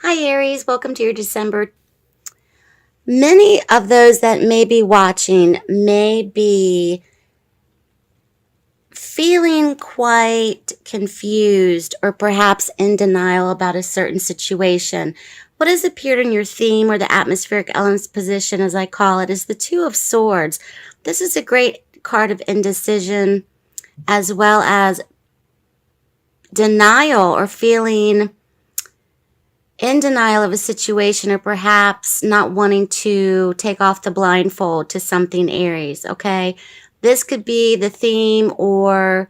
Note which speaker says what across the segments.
Speaker 1: Hi, Aries. Welcome to your December. Many of those that may be watching may be feeling quite confused or perhaps in denial about a certain situation. What has appeared in your theme or the atmospheric elements position, as I call it, is the Two of Swords. This is a great card of indecision as well as denial or feeling in denial of a situation or perhaps not wanting to take off the blindfold to something, Aries, okay? This could be the theme or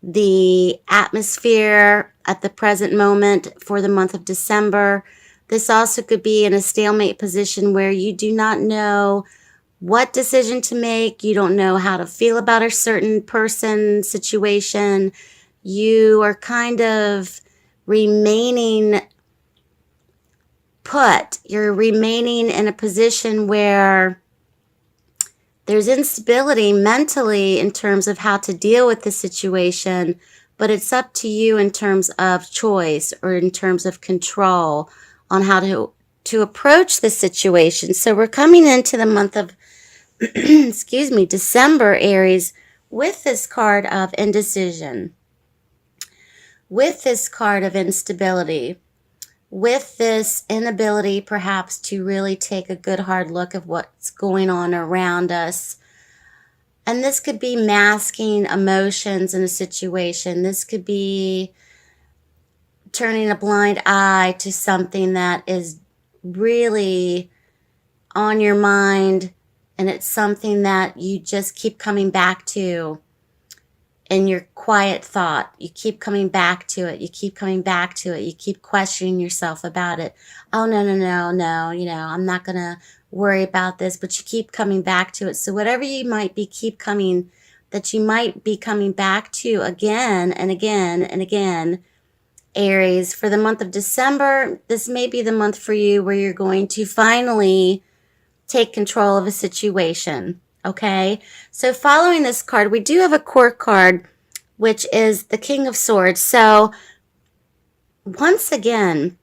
Speaker 1: the atmosphere at the present moment for the month of December. This also could be in a stalemate position where you do not know what decision to make. You don't know how to feel about a certain person, situation. You are kind of remaining you're remaining in a position where there's instability mentally in terms of how to deal with the situation, but it's up to you in terms of choice or in terms of control on how to approach the situation. So we're coming into the month of excuse me, December, Aries, with this card of indecision, with this card of instability, with this inability perhaps to really take a good hard look at what's going on around us. And this could be masking emotions in a situation. This could be turning a blind eye to something that is really on your mind, and it's something that you just keep coming back to in your quiet thought. You keep coming back to it. You keep coming back to it. You keep questioning yourself about it. Oh, no, no, no, no. I'm not going to worry about this, but you keep coming back to it. So whatever you might be that you might be coming back to again and again and again, Aries, for the month of December, this may be the month for you where you're going to finally take control of a situation. Okay, so following this card, we do have a court card, which is the King of Swords. So once again,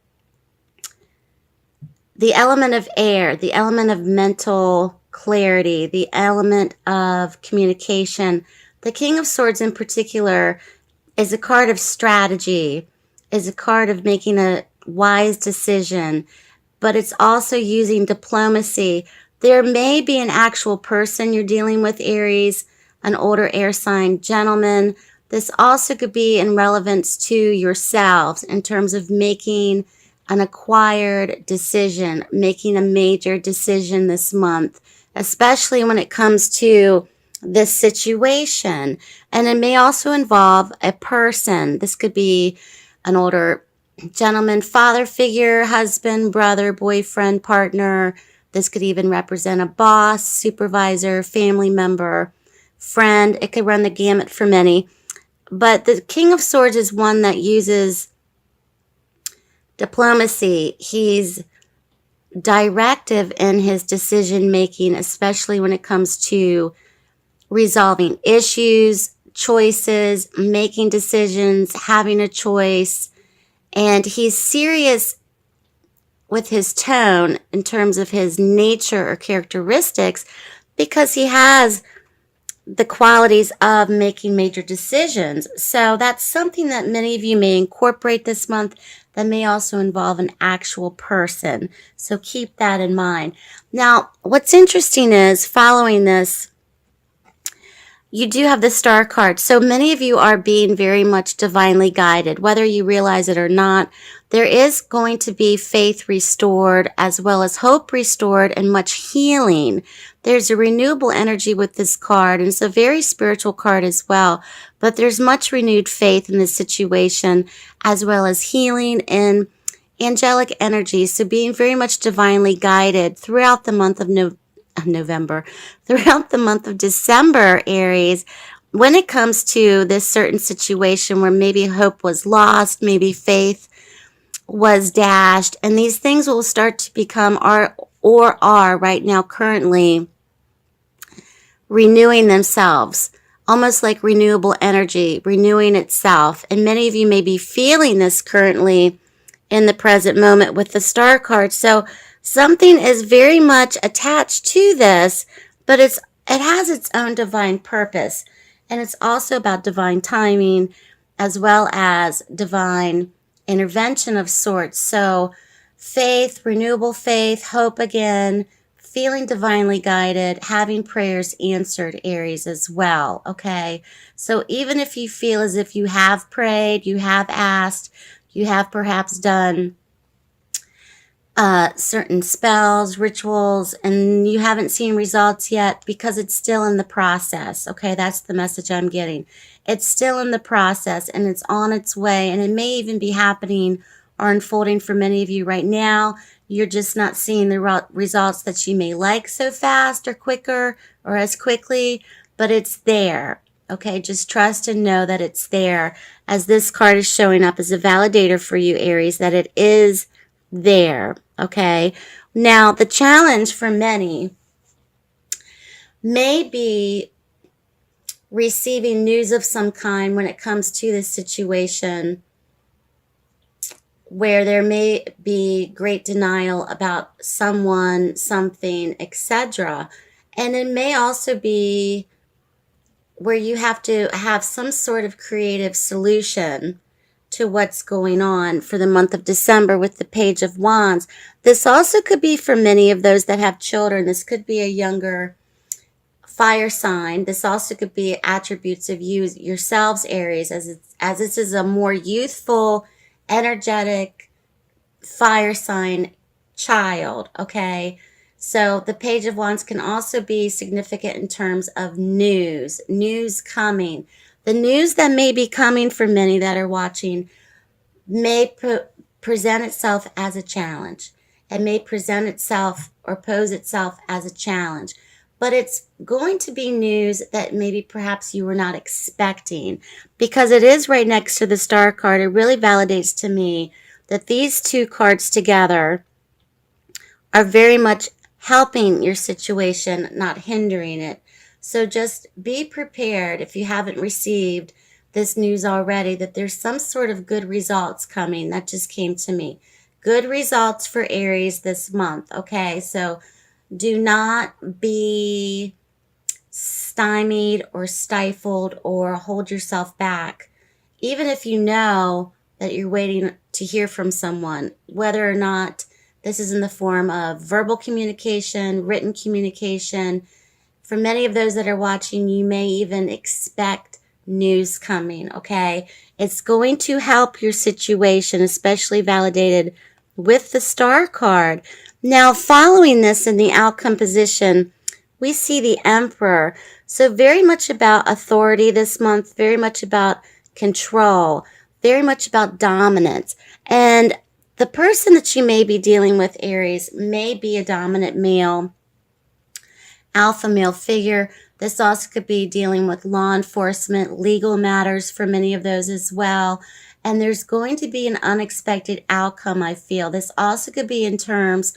Speaker 1: the element of air, the element of mental clarity, the element of communication. The King of Swords in particular is a card of strategy, is a card of making a wise decision, but it's also using diplomacy. There may be an actual person you're dealing with, Aries, an older air sign gentleman. This also could be in relevance to yourselves in terms of making an acquired decision, making a major decision this month, especially when it comes to this situation. And it may also involve a person. This could be an older gentleman, father figure, husband, brother, boyfriend, partner. This could even represent a boss, supervisor, family member, friend. It could run the gamut for many. But the King of Swords is one that uses diplomacy. He's directive in his decision making, especially when it comes to resolving issues, choices, making decisions, having a choice. And he's serious with his tone in terms of his nature or characteristics because he has the qualities of making major decisions. So that's something that many of you may incorporate this month that may also involve an actual person. So keep that in mind. Now, what's interesting is following this, you do have the star card. So many of you are being very much divinely guided, whether you realize it or not. There is going to be faith restored as well as hope restored and much healing. There's a renewable energy with this card, and it's a very spiritual card as well. But there's much renewed faith in this situation as well as healing and angelic energy. So being very much divinely guided throughout the month of November, throughout the month of December, Aries, when it comes to this certain situation where maybe hope was lost, maybe faith was dashed, and these things will start to become are right now currently renewing themselves, almost like renewable energy, renewing itself. And many of you may be feeling this currently in the present moment with the star card. So something is very much attached to this, but it has its own divine purpose. And it's also about divine timing as well as divine intervention of sorts. So faith, renewable faith, hope again, feeling divinely guided, having prayers answered, Aries, as well. Okay. So even if you feel as if you have prayed, you have asked, you have perhaps done certain spells, rituals, and you haven't seen results yet because it's still in the process. Okay, that's the message I'm getting. It's still in the process and it's on its way, and it may even be happening or unfolding for many of you right now. You're just not seeing the results that you may like so fast or quicker or as quickly, but it's there. Okay, just trust and know that it's there, as this card is showing up as a validator for you, Aries, that it is there. Okay, now the challenge for many may be receiving news of some kind when it comes to this situation where there may be great denial about someone, something, etc. And it may also be where you have to have some sort of creative solution to what's going on for the month of December with the Page of Wands. This also could be for many of those that have children. This could be a younger fire sign. This also could be attributes of you yourselves, Aries, as this is a more youthful, energetic fire sign child. Okay. So the Page of Wands can also be significant in terms of news coming. The news that may be coming for many that are watching may present itself as a challenge. It may present itself or pose itself as a challenge. But it's going to be news that maybe perhaps you were not expecting, because it is right next to the star card. It really validates to me that these two cards together are very much helping your situation, not hindering it. So just be prepared, if you haven't received this news already, that there's some sort of good results coming. That just came to me. Good results for Aries this month. Okay, so do not be stymied or stifled or hold yourself back, even if you know that you're waiting to hear from someone, whether or not this is in the form of verbal communication, written communication. For many of those that are watching, you may even expect news coming, okay? It's going to help your situation, especially validated with the star card. Now, following this in the outcome position, we see the Emperor. So very much about authority this month, very much about control, very much about dominance. And the person that you may be dealing with, Aries, may be a dominant male, alpha male figure. This also could be dealing with law enforcement, legal matters for many of those as well. And there's going to be an unexpected outcome, I feel. This also could be in terms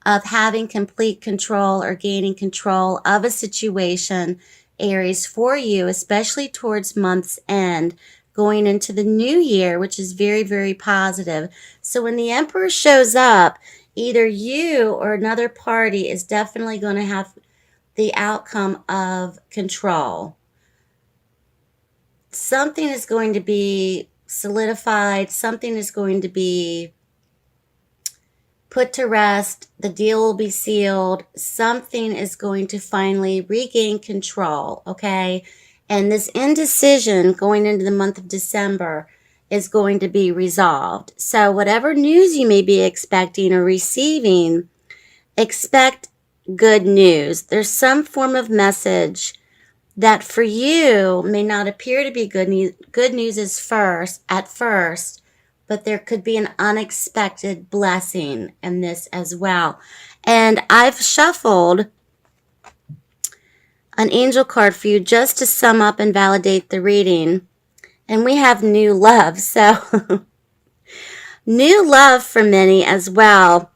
Speaker 1: of having complete control or gaining control of a situation, Aries, for you, especially towards month's end, going into the new year, which is very, very positive. So when the Emperor shows up, either you or another party is definitely going to have the outcome of control. Something is going to be solidified. Something is going to be put to rest. The deal will be sealed. Something is going to finally regain control, okay? And this indecision going into the month of December is going to be resolved. So whatever news you may be expecting or receiving, expect good news. There's some form of message that for you may not appear to be good news. Good news is at first, but there could be an unexpected blessing in this as well. And I've shuffled an angel card for you just to sum up and validate the reading. And we have new love. So new love for many as well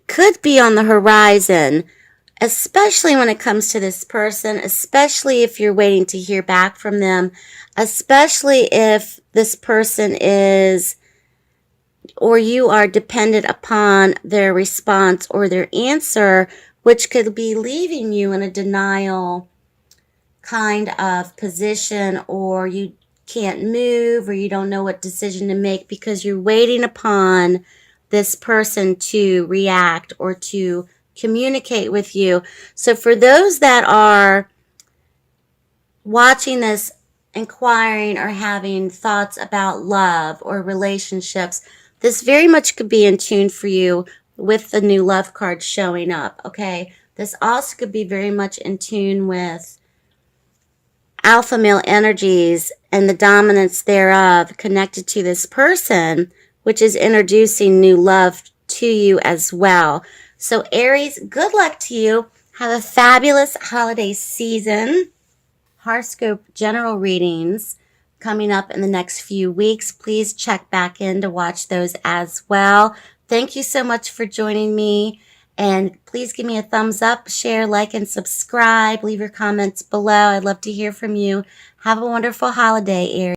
Speaker 1: could be on the horizon, especially when it comes to this person, especially if you're waiting to hear back from them, especially if this person is or you are dependent upon their response or their answer, which could be leaving you in a denial kind of position, or you can't move, or you don't know what decision to make because you're waiting upon this person to react or to communicate with you. So for those that are watching this, inquiring or having thoughts about love or relationships, this very much could be in tune for you with the new love card showing up, okay? This also could be very much in tune with alpha male energies and the dominance thereof connected to this person, which is introducing new love to you as well. So Aries, good luck to you. Have a fabulous holiday season. Horoscope general readings coming up in the next few weeks. Please check back in to watch those as well. Thank you so much for joining me. And please give me a thumbs up, share, like, and subscribe. Leave your comments below. I'd love to hear from you. Have a wonderful holiday, Aries.